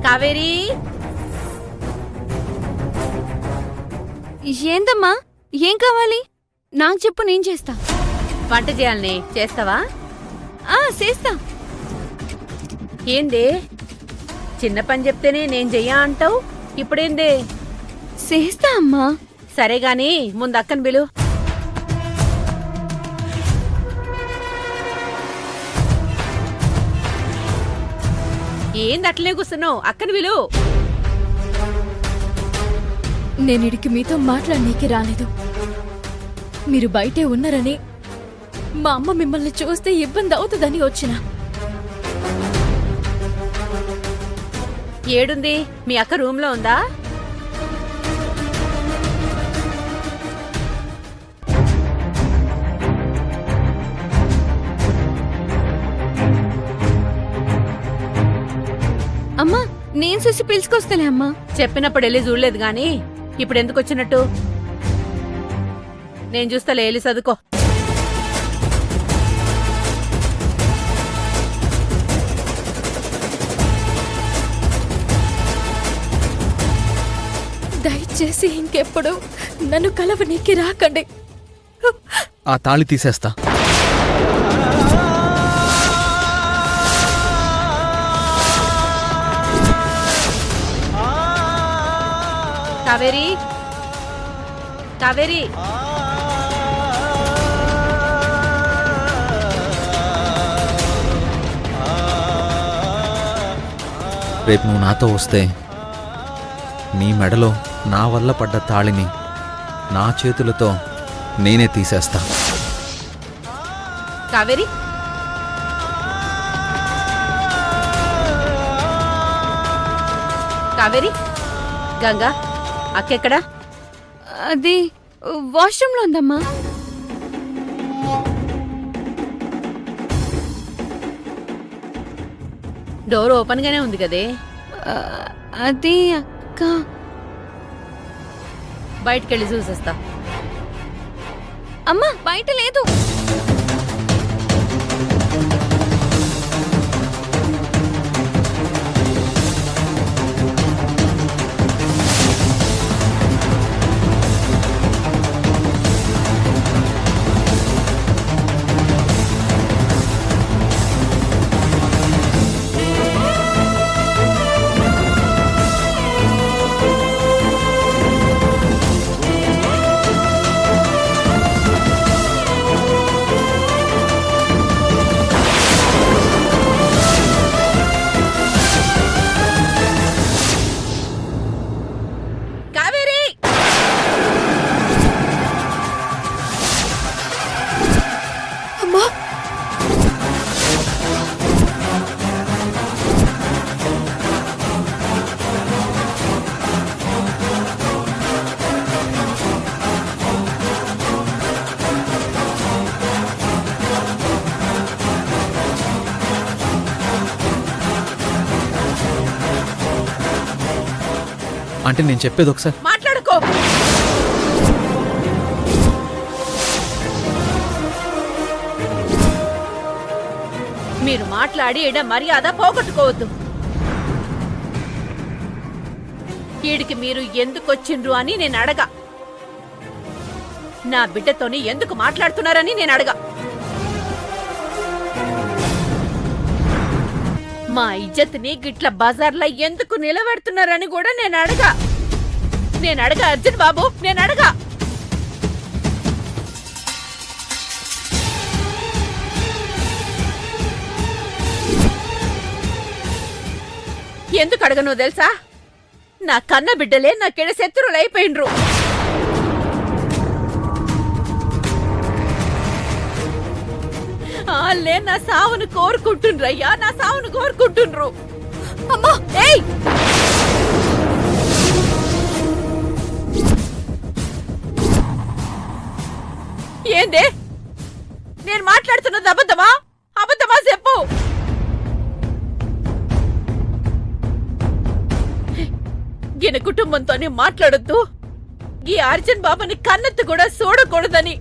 కావేరి, ఏందమ్మా? ఏం కావాలి? నాకు చెప్పు, నేను చేస్తా. వంట చేయాలనే, చేస్తావా? చేస్తా. ఏందే చిన్న పని చెప్తేనే నేను చెయ్యా అంటావు, ఇప్పుడేందే? చేస్తా అమ్మా. సరే గాని ముందు అక్కను పిలు. ఏంది అట్లనే కూర్చున్నావు? అక్కను పిలు. నేనిడికి మీతో మాట్లాడనీకి రాలేదు. మీరు బయటే ఉన్నారని, మా అమ్మ మిమ్మల్ని చూస్తే ఇబ్బంది అవుతుందని వచ్చిన. ఏడుంది? మీ అక్క రూమ్ లో ఉందా? అమ్మా, నేను చూసి పిలుచుకొస్తలే అమ్మా. చెప్పినప్పుడు వెళ్ళి చూడలేదు గాని ఇప్పుడు ఎందుకు వచ్చినట్టు? నేను చూస్తలే, వెళ్ళి చదువుకో. దయచేసి ఇంకెప్పుడు నన్ను కలవనీకి రాకండి. ఆ తాళి తీసేస్తా. కావేరి, కావేరి, రేపు నువ్వు నాతో వస్తే నీ మెడలో నా వల్ల పడ్డ తాళిని నా చేతులతో నేనే తీసేస్తా. కావేరి, కావేరి, గంగా అక్కెక్కడా? అది వాష్రూమ్లో ఉందమ్మా. డోర్ ఓపెన్ గానే ఉంది కదే. అది అక్క. బయటకెళ్ళి చూసేస్తా. అమ్మా, బయట లేదు. అంటే నేను చెప్పేది ఒకసారి మాట్లాడుకో. మీరు మాట్లాడి ఈడ మర్యాద పోగొట్టుకోవద్దు. ఈడికి మీరు ఎందుకొచ్చిండ్రు అని నేను అడగా. నా బిడ్డతోని ఎందుకు మాట్లాడుతున్నారని నేను అడగా. మా ఇజ్జత్ని గిట్ల బజార్లో ఎందుకు నిలబెడుతున్నారని కూడా నేను అడగా. అర్జున్ బాబు, నేను అడగా. ఎందుకు అడగను తెలుసా? నా కన్న బిడ్డలే నాకెడ శత్రువులు అయిపోయినరు. వాళ్ళే నా సావును కోరుకుంటుండ్రయ్యా, నా సావును కోరుకుంటుండ్రు. అమ్మా, ఏయ్! ఏందే నేను మాట్లాడుతున్నది అబద్ధమా? అబద్ధమా చెప్పు. ఈయన కుటుంబంతోనే మాట్లాడొద్దు, ఈ అర్జున్ బాబుని కన్నెత్తి కూడా చూడకూడదని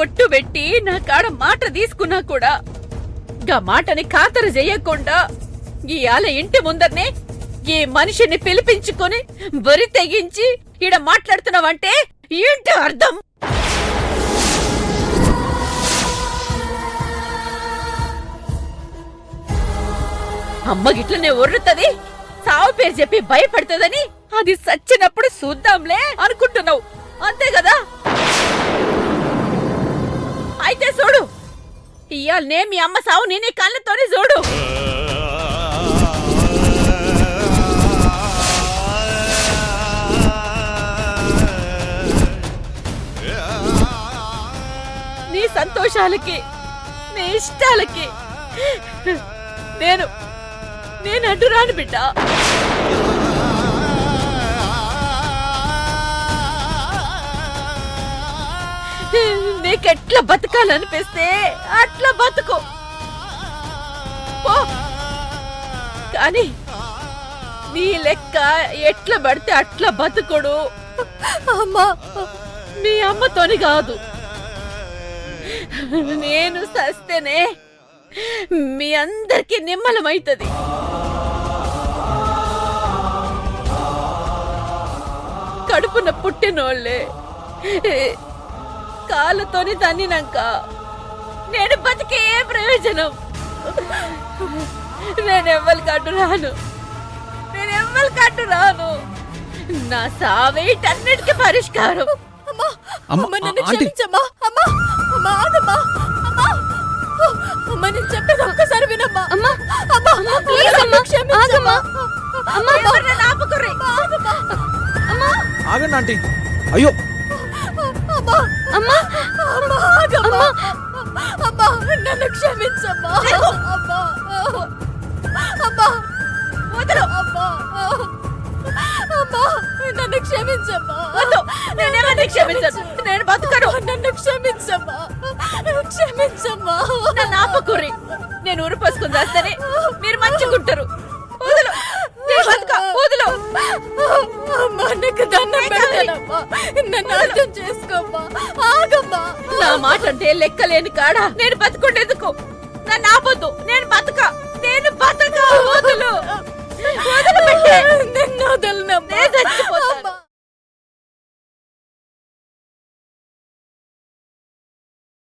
ఒట్టు పెట్టి నా కాడ మాట తీసుకున్నా కూడా గా మాటని ఖాతరు చెయ్యకుండా ఇయాల ఇంటి ముందర్నే ఈ మనిషిని పిలిపించుకొని బరి తెగించి ఈడ మాట్లాడుతున్నావంటే ఏంటి అర్థం? అమ్మ గిట్లనే ఒర్రుతది, సావు పేరు చెప్పి భయపడుతుందని అది సచ్చినప్పుడు చూద్దాంలే అనుకుంటున్నావు అంతే కదా? అయితే చూడు, ఇయాలనే మీ అమ్మ సావు నేనే కళ్ళతోనే చూడు. నీ సంతోషాలకి, నీ ఇష్టాలకి నేను అడ్డురాను బిడ్డ. నీకెట్లా బతకాలనిపిస్తే అట్లా బతుకో పో. కానీ నీ లెక్క ఎట్లా పడితే అట్లా బతుకుడు అమ్మా, మీ అమ్మతోని కాదు. నేను సస్తేనే మీ అందరికి నిమ్మలమైతది. కడుపున పుట్టినోళ్ళే కాళ్ళతోని తన్నినాక నేను బతికే ఏ ప్రయోజనం? నేనెవ్వరికి అడ్డు రాను. నా సావేటన్నిటికీ పరిష్కారం. అమ్మా, నన్ను క్షమించమ్మా. అమ్మా, అమ్మా, ఆగమ్మా. అమ్మా, అమ్మా, నేను చెప్పేది ఒక్కసారి వినమ్మా. అమ్మా, అమ్మా, ప్లీజ్ అమ్మా, క్షమించమ్మా. అమ్మా, ఎవరినైనా ఆపుకుర్రి. అమ్మా, ఆగండి ఆంటీ. అయ్యో అమ్మా, అమ్మా, అమ్మా, ఆగమ్మా. అమ్మా, నన్ను క్షమించమ్మా. అమ్మా, అమ్మా, వదలు. అమ్మా, అమ్మా, నన్ను క్షమించమ్మా. నేనేమన్నా క్షమించను. నేను బతుకను. నన్ను క్షమించమ్మా. క్షమించమ్మా. నన్ను ఆపుకుర్రి. నేను ఊరు పోసుకుని చేస్తేనే మీరు మంచిగుంటారు. వదలు. నేను బతుక. వదలు. అమ్మా, నీకు దండం పెడతానమ్మా. నన్ను అర్థం చేసుకోమ్మా. ఆగమ్మా. నా మాట అంటే లెక్కలేని కాడ నేను బతుకుండేందుకు. నన్ను ఆపొద్దు. నేను బతుక.